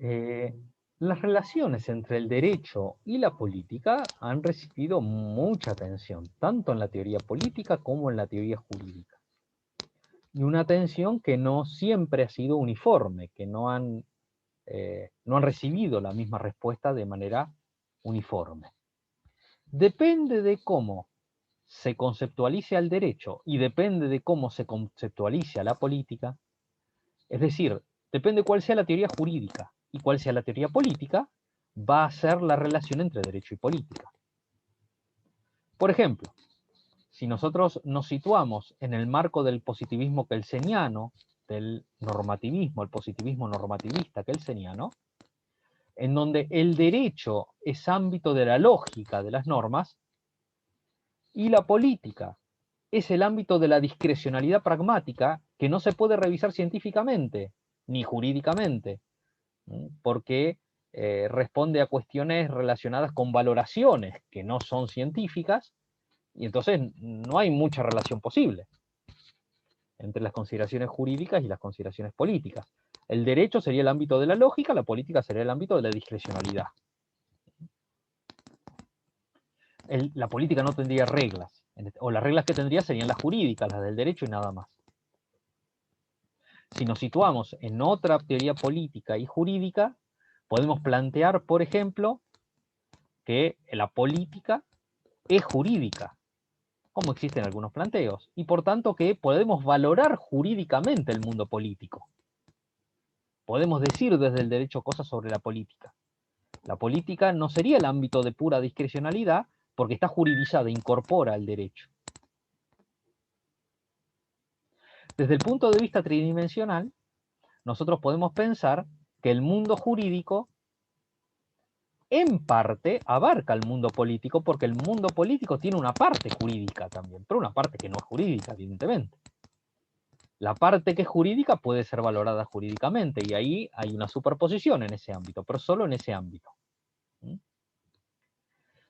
Eh, las relaciones entre el derecho y la política han recibido mucha atención, tanto en la teoría política como en la teoría jurídica. Y una atención que no siempre ha sido uniforme, que no han recibido la misma respuesta de manera uniforme. Depende de cómo se conceptualice al derecho y depende de cómo se conceptualice a la política, es decir, depende cuál sea la teoría jurídica y cuál sea la teoría política, va a ser la relación entre derecho y política. Por ejemplo, si nosotros nos situamos en el marco del positivismo kelseniano, del normativismo, el positivismo normativista kelseniano, en donde el derecho es ámbito de la lógica de las normas y la política es el ámbito de la discrecionalidad pragmática que no se puede revisar científicamente ni jurídicamente, porque responde a cuestiones relacionadas con valoraciones que no son científicas, y entonces no hay mucha relación posible entre las consideraciones jurídicas y las consideraciones políticas. El derecho sería el ámbito de la lógica, la política sería el ámbito de la discrecionalidad. La política no tendría reglas, o las reglas que tendría serían las jurídicas, las del derecho y nada más. Si nos situamos en otra teoría política y jurídica, podemos plantear, por ejemplo, que la política es jurídica, como existen algunos planteos, y por tanto que podemos valorar jurídicamente el mundo político. Podemos decir desde el derecho cosas sobre la política. La política no sería el ámbito de pura discrecionalidad porque está juridizada, incorpora el derecho. Desde el punto de vista tridimensional, nosotros podemos pensar que el mundo jurídico en parte abarca el mundo político porque el mundo político tiene una parte jurídica también, pero una parte que no es jurídica, evidentemente. La parte que es jurídica puede ser valorada jurídicamente y ahí hay una superposición en ese ámbito, pero solo en ese ámbito.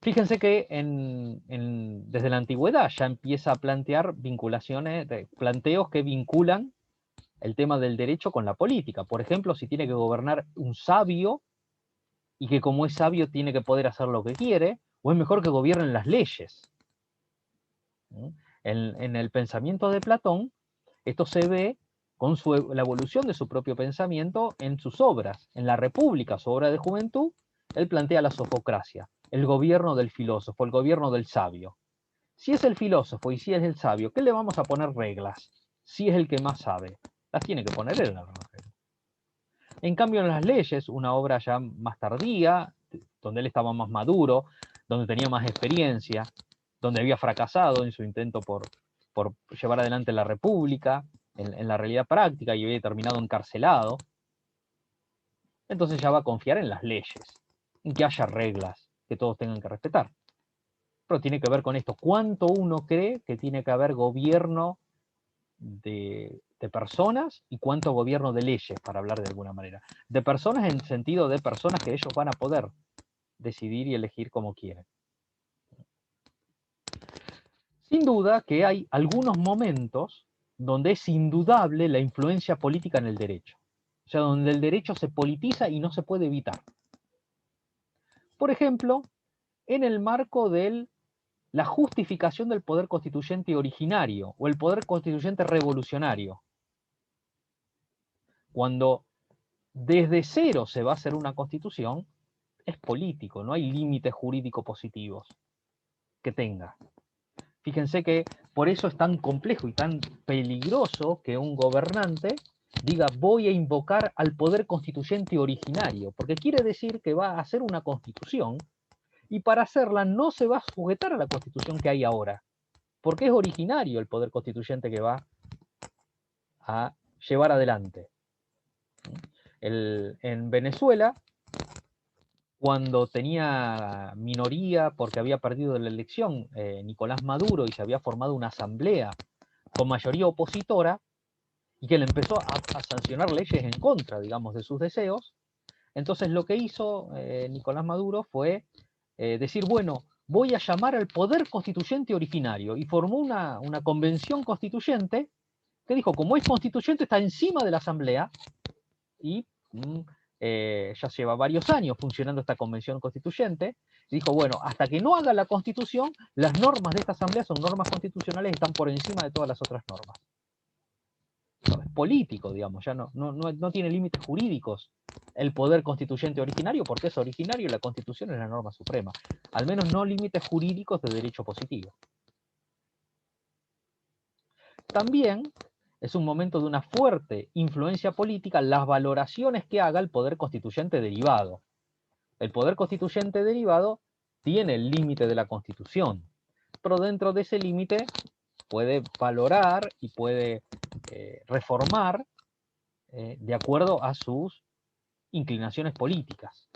Fíjense que desde la antigüedad ya empieza a plantear vinculaciones, planteos que vinculan el tema del derecho con la política. Por ejemplo, si tiene que gobernar un sabio y que como es sabio tiene que poder hacer lo que quiere, o es mejor que gobiernen las leyes. En el pensamiento de Platón, esto se ve con la evolución de su propio pensamiento en sus obras. En la República, su obra de juventud, él plantea la sofocracia, el gobierno del filósofo, el gobierno del sabio. Si es el filósofo y si es el sabio, ¿qué le vamos a poner reglas? Si es el que más sabe, las tiene que poner él. En cambio, en las leyes, una obra ya más tardía, donde él estaba más maduro, donde tenía más experiencia, donde había fracasado en su intento por llevar adelante la República, en la realidad práctica, y había terminado encarcelado, entonces ya va a confiar en las leyes, en que haya reglas que todos tengan que respetar. Pero tiene que ver con esto, ¿cuánto uno cree que tiene que haber gobierno de personas y cuánto gobierno de leyes, para hablar de alguna manera? De personas en sentido de personas que ellos van a poder decidir y elegir como quieren. Sin duda que hay algunos momentos donde es indudable la influencia política en el derecho. O sea, donde el derecho se politiza y no se puede evitar. Por ejemplo, en el marco de la justificación del poder constituyente originario o el poder constituyente revolucionario. Cuando desde cero se va a hacer una constitución, es político, no hay límites jurídicos positivos que tenga. Fíjense que por eso es tan complejo y tan peligroso que un gobernante diga voy a invocar al poder constituyente originario, porque quiere decir que va a hacer una constitución y para hacerla no se va a sujetar a la constitución que hay ahora, porque es originario el poder constituyente que va a llevar adelante. En Venezuela, cuando tenía minoría porque había perdido la elección Nicolás Maduro y se había formado una asamblea con mayoría opositora y que él empezó a sancionar leyes en contra, digamos, de sus deseos, entonces lo que hizo Nicolás Maduro fue decir, bueno, voy a llamar al poder constituyente originario y formó una convención constituyente que dijo, como es constituyente está encima de la asamblea y ya lleva varios años funcionando esta convención constituyente, y dijo, bueno, hasta que no haga la constitución, las normas de esta asamblea son normas constitucionales y están por encima de todas las otras normas. No, es político, digamos, ya no tiene límites jurídicos el poder constituyente originario, porque es originario y la constitución es la norma suprema. Al menos no límites jurídicos de derecho positivo. También es un momento de una fuerte influencia política las valoraciones que haga el poder constituyente derivado. El poder constituyente derivado tiene el límite de la Constitución, pero dentro de ese límite puede valorar y puede reformar de acuerdo a sus inclinaciones políticas.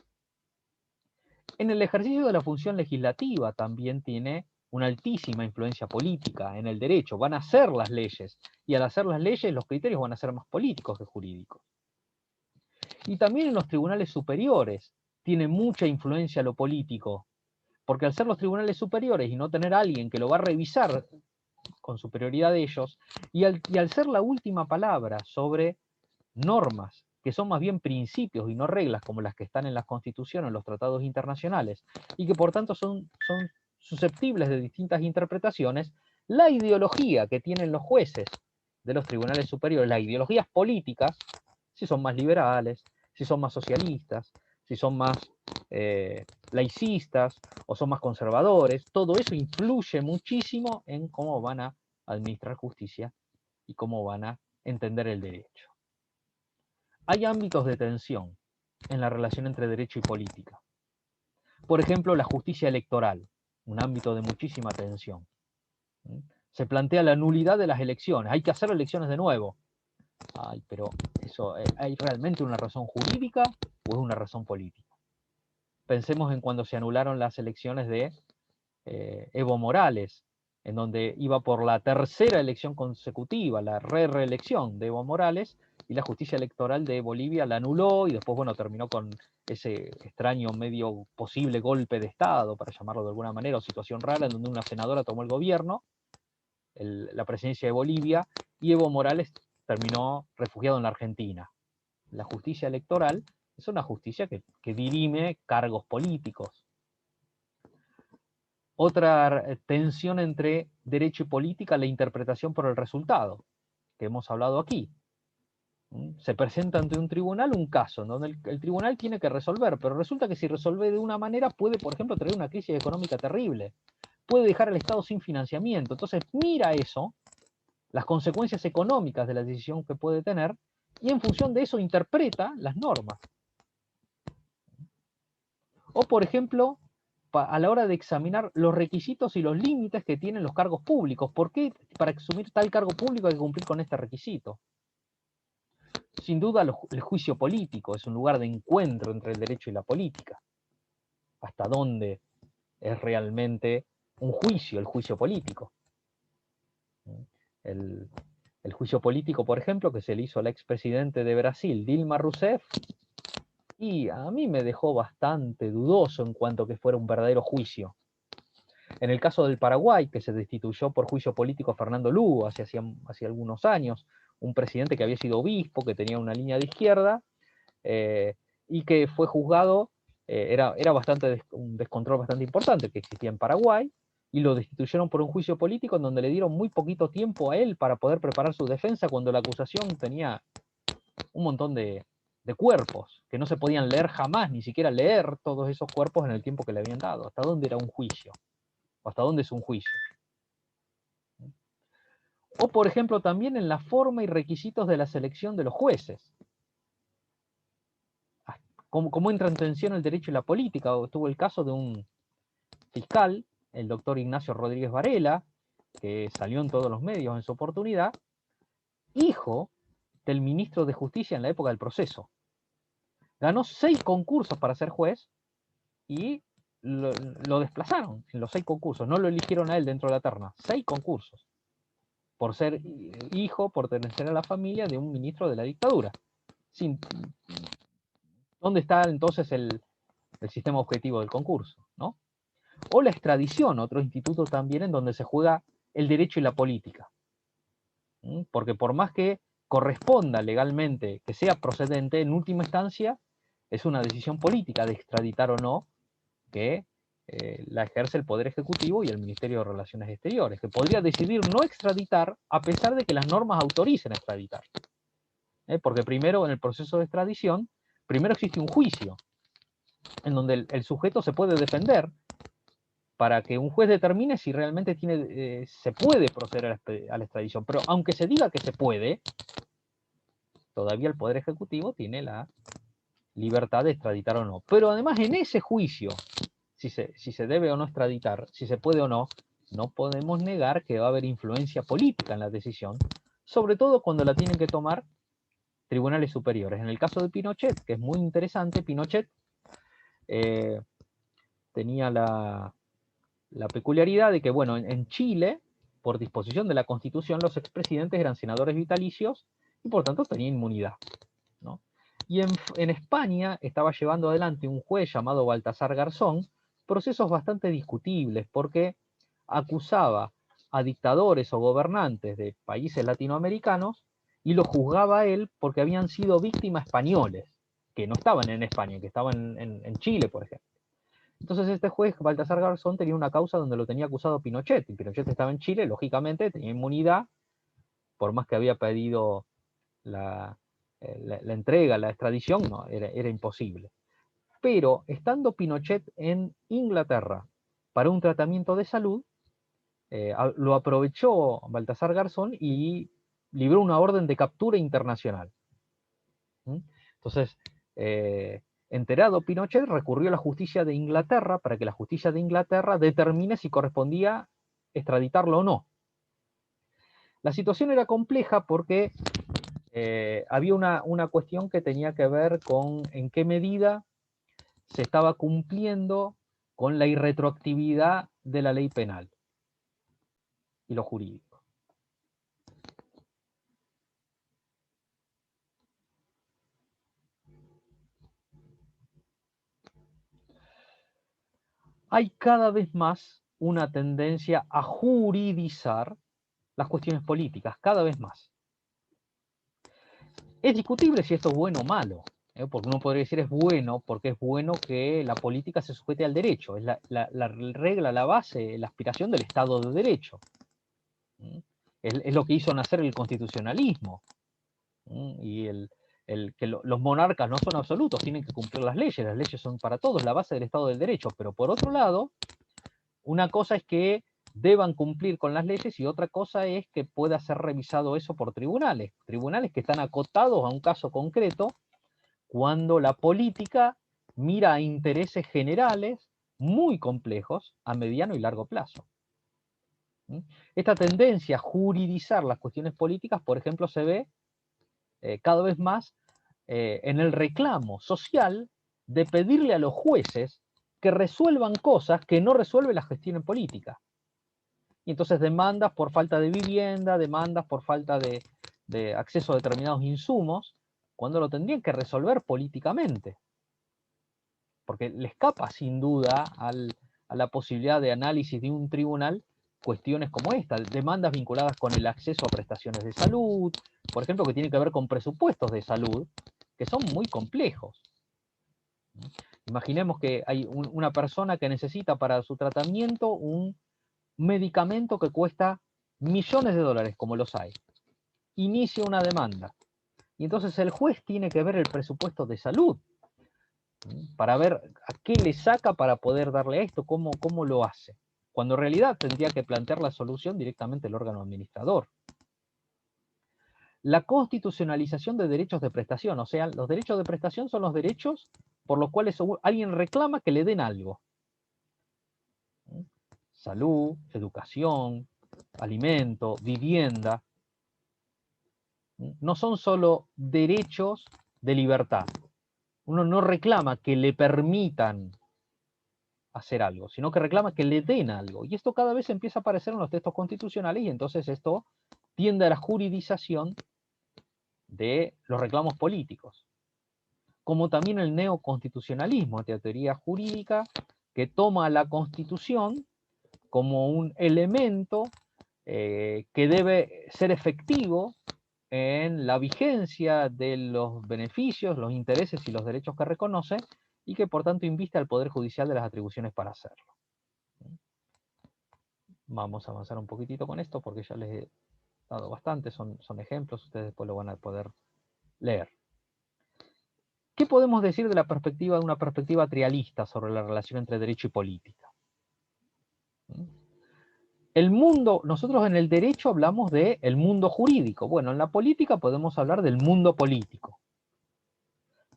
En el ejercicio de la función legislativa también tiene una altísima influencia política en el derecho. Van a hacer las leyes, y al hacer las leyes los criterios van a ser más políticos que jurídicos. Y también en los tribunales superiores tiene mucha influencia lo político, porque al ser los tribunales superiores y no tener a alguien que lo va a revisar con superioridad de ellos, y al ser la última palabra sobre normas que son más bien principios y no reglas como las que están en las constituciones, en los tratados internacionales, y que por tanto son susceptibles de distintas interpretaciones, la ideología que tienen los jueces de los tribunales superiores, las ideologías políticas, si son más liberales, si son más socialistas, si son más laicistas o son más conservadores, todo eso influye muchísimo en cómo van a administrar justicia y cómo van a entender el derecho. Hay ámbitos de tensión en la relación entre derecho y política. Por ejemplo, la justicia electoral, un ámbito de muchísima tensión. Se plantea la nulidad de las elecciones, hay que hacer elecciones de nuevo. Ay, pero eso, ¿hay realmente una razón jurídica o es una razón política? Pensemos en cuando se anularon las elecciones de Evo Morales, en donde iba por la tercera elección consecutiva, la reelección de Evo Morales, y la justicia electoral de Bolivia la anuló, y después, bueno, terminó con ese extraño medio posible golpe de Estado, para llamarlo de alguna manera, o situación rara, en donde una senadora tomó el gobierno, la presidencia de Bolivia, y Evo Morales terminó refugiado en la Argentina. La justicia electoral es una justicia que dirime cargos políticos. Otra tensión entre derecho y política, la interpretación por el resultado, que hemos hablado aquí. Se presenta ante un tribunal un caso, donde el tribunal tiene que resolver, pero resulta que si resuelve de una manera puede, por ejemplo, traer una crisis económica terrible, puede dejar al Estado sin financiamiento. Entonces mira eso, las consecuencias económicas de la decisión que puede tener, y en función de eso interpreta las normas. O, por ejemplo, a la hora de examinar los requisitos y los límites que tienen los cargos públicos. ¿Por qué para asumir tal cargo público hay que cumplir con este requisito? Sin duda, el juicio político es un lugar de encuentro entre el derecho y la política. ¿Hasta dónde es realmente un juicio, el juicio político? El juicio político, por ejemplo, que se le hizo al expresidente de Brasil, Dilma Rousseff, y a mí me dejó bastante dudoso en cuanto a que fuera un verdadero juicio. En el caso del Paraguay, que se destituyó por juicio político a Fernando Lugo hace algunos años, un presidente que había sido obispo, que tenía una línea de izquierda, y que fue juzgado, era un descontrol bastante importante que existía en Paraguay, y lo destituyeron por un juicio político en donde le dieron muy poquito tiempo a él para poder preparar su defensa, cuando la acusación tenía un montón de cuerpos, que no se podían leer jamás, ni siquiera leer todos esos cuerpos en el tiempo que le habían dado. ¿Hasta dónde era un juicio? ¿O hasta dónde es un juicio? O, por ejemplo, también en la forma y requisitos de la selección de los jueces. ¿Cómo entra en tensión el derecho y la política? Tuvo el caso de un fiscal, el doctor Ignacio Rodríguez Varela, que salió en todos los medios en su oportunidad, hijo del ministro de Justicia en la época del proceso. Ganó 6 concursos para ser juez y lo desplazaron en los 6 concursos. No lo eligieron a él dentro de la terna. 6 concursos. Por ser hijo, por pertenecer a la familia de un ministro de la dictadura. ¿Dónde está entonces el sistema objetivo del concurso? ¿No? O la extradición, otro instituto también en donde se juega el derecho y la política. Porque por más que corresponda legalmente que sea procedente, en última instancia Es una decisión política de extraditar o no que la ejerce el Poder Ejecutivo y el Ministerio de Relaciones Exteriores, que podría decidir no extraditar a pesar de que las normas autoricen extraditar. Porque primero, en el proceso de extradición, primero existe un juicio, en donde el sujeto se puede defender para que un juez determine si realmente se puede proceder a la extradición. Pero aunque se diga que se puede, todavía el Poder Ejecutivo tiene la libertad de extraditar o no. Pero además en ese juicio, si se debe o no extraditar, si se puede o no, no podemos negar que va a haber influencia política en la decisión, sobre todo cuando la tienen que tomar tribunales superiores. En el caso de Pinochet, que es muy interesante, Pinochet tenía la peculiaridad de que, bueno, en Chile, por disposición de la Constitución, los expresidentes eran senadores vitalicios y por tanto tenían inmunidad, ¿no? Y en España estaba llevando adelante un juez llamado Baltasar Garzón procesos bastante discutibles porque acusaba a dictadores o gobernantes de países latinoamericanos y los juzgaba a él porque habían sido víctimas españoles, que no estaban en España, que estaban en Chile, por ejemplo. Entonces este juez, Baltasar Garzón, tenía una causa donde lo tenía acusado Pinochet, y Pinochet estaba en Chile, lógicamente, tenía inmunidad, por más que había pedido la entrega, la extradición, no, era imposible. Pero estando Pinochet en Inglaterra para un tratamiento de salud, lo aprovechó Baltasar Garzón y libró una orden de captura internacional. Entonces, enterado Pinochet recurrió a la justicia de Inglaterra para que la justicia de Inglaterra determine si correspondía extraditarlo o no. La situación era compleja porque había una cuestión que tenía que ver con en qué medida se estaba cumpliendo con la irretroactividad de la ley penal y lo jurídico. Hay cada vez más una tendencia a juridizar las cuestiones políticas, cada vez más. Es discutible si esto es bueno o malo, porque uno podría decir es bueno, porque es bueno que la política se sujete al derecho, es la regla, la base, la aspiración del Estado de Derecho. Es lo que hizo nacer el constitucionalismo. Y que los monarcas no son absolutos, tienen que cumplir las leyes son para todos, la base del Estado del Derecho. Pero por otro lado, una cosa es que deban cumplir con las leyes y otra cosa es que pueda ser revisado eso por tribunales que están acotados a un caso concreto, cuando la política mira a intereses generales muy complejos a mediano y largo plazo. Esta tendencia a juridizar las cuestiones políticas, por ejemplo, se ve cada vez más en el reclamo social de pedirle a los jueces que resuelvan cosas que no resuelve la gestión en política. Y entonces demandas por falta de vivienda, demandas por falta de acceso a determinados insumos, cuando lo tendrían que resolver políticamente. Porque le escapa sin duda a la posibilidad de análisis de un tribunal cuestiones como esta, demandas vinculadas con el acceso a prestaciones de salud, por ejemplo, que tienen que ver con presupuestos de salud, que son muy complejos. Imaginemos que hay una persona que necesita para su tratamiento un medicamento que cuesta millones de dólares, como los hay. Inicia una demanda. Y entonces el juez tiene que ver el presupuesto de salud para ver a qué le saca para poder darle esto, cómo lo hace. Cuando en realidad tendría que plantear la solución directamente el órgano administrador. La constitucionalización de derechos de prestación, o sea, los derechos de prestación son los derechos por los cuales alguien reclama que le den algo. Salud, educación, alimento, vivienda. No son solo derechos de libertad. Uno no reclama que le permitan hacer algo, sino que reclama que le den algo. Y esto cada vez empieza a aparecer en los textos constitucionales y entonces esto tiende a la juridización de los reclamos políticos. Como también el neoconstitucionalismo, teoría jurídica que toma la Constitución como un elemento que debe ser efectivo en la vigencia de los beneficios, los intereses y los derechos que reconoce, y que por tanto inviste al Poder Judicial de las atribuciones para hacerlo. Vamos a avanzar un poquitito con esto porque ya les he dado bastante, son ejemplos, ustedes después lo van a poder leer. ¿Qué podemos decir de la perspectiva de una perspectiva trialista sobre la relación entre derecho y política? El mundo, nosotros en el derecho hablamos de el mundo jurídico. Bueno, en la política podemos hablar del mundo político.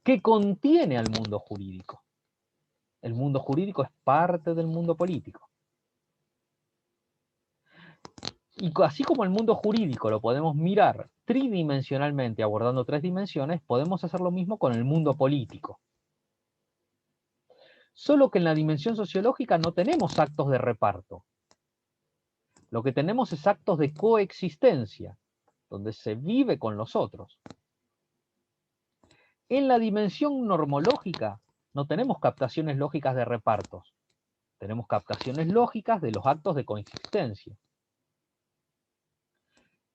¿Qué contiene al mundo jurídico? El mundo jurídico es parte del mundo político. Y así como el mundo jurídico lo podemos mirar tridimensionalmente, abordando 3 dimensiones, podemos hacer lo mismo con el mundo político. Solo que en la dimensión sociológica no tenemos actos de reparto. Lo que tenemos es actos de coexistencia, donde se vive con los otros. En la dimensión normológica no tenemos captaciones lógicas de repartos, tenemos captaciones lógicas de los actos de coexistencia.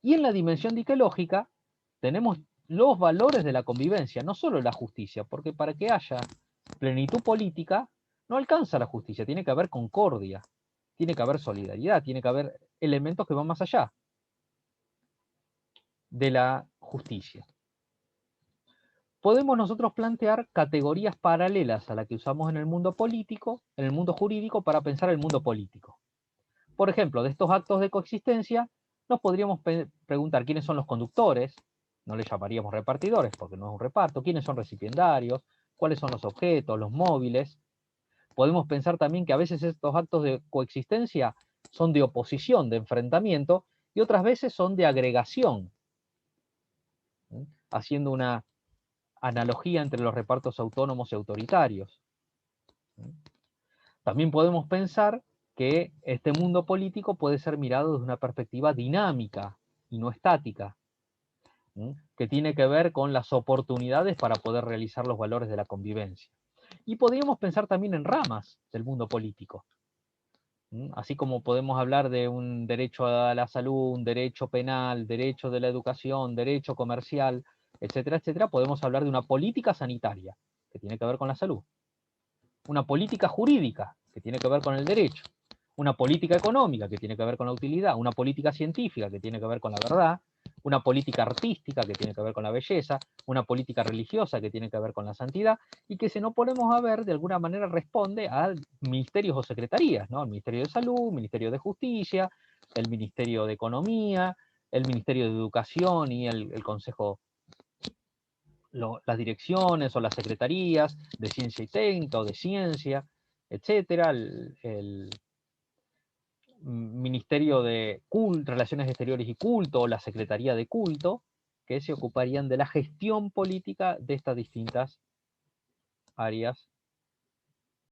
Y en la dimensión diquelógica tenemos los valores de la convivencia, no solo la justicia, porque para que haya plenitud política no alcanza la justicia, tiene que haber concordia, tiene que haber solidaridad, tiene que haber elementos que van más allá de la justicia. Podemos nosotros plantear categorías paralelas a la que usamos en el mundo político, en el mundo jurídico, para pensar el mundo político. Por ejemplo, de estos actos de coexistencia, nos podríamos preguntar quiénes son los conductores, no les llamaríamos repartidores porque no es un reparto, quiénes son recipiendarios, cuáles son los objetos, los móviles. Podemos pensar también que a veces estos actos de coexistencia son de oposición, de enfrentamiento, y otras veces son de agregación, haciendo una analogía entre los repartos autónomos y autoritarios. También podemos pensar que este mundo político puede ser mirado desde una perspectiva dinámica y no estática, que tiene que ver con las oportunidades para poder realizar los valores de la convivencia. Y podríamos pensar también en ramas del mundo político. Así como podemos hablar de un derecho a la salud, un derecho penal, derecho de la educación, derecho comercial, etcétera, etcétera, podemos hablar de una política sanitaria, que tiene que ver con la salud. Una política jurídica, que tiene que ver con el derecho. Una política económica, que tiene que ver con la utilidad. Una política científica, que tiene que ver con la verdad. Una política artística, que tiene que ver con la belleza. Una política religiosa, que tiene que ver con la santidad. Y que si no ponemos a ver, de alguna manera responde a ministerios o secretarías, ¿no? El Ministerio de Salud, el Ministerio de Justicia, el Ministerio de Economía, el Ministerio de Educación y el Consejo, las direcciones o las secretarías de ciencia y técnica o de ciencia, etcétera, el Ministerio de Relaciones Exteriores y Culto, o la Secretaría de Culto, que se ocuparían de la gestión política de estas distintas áreas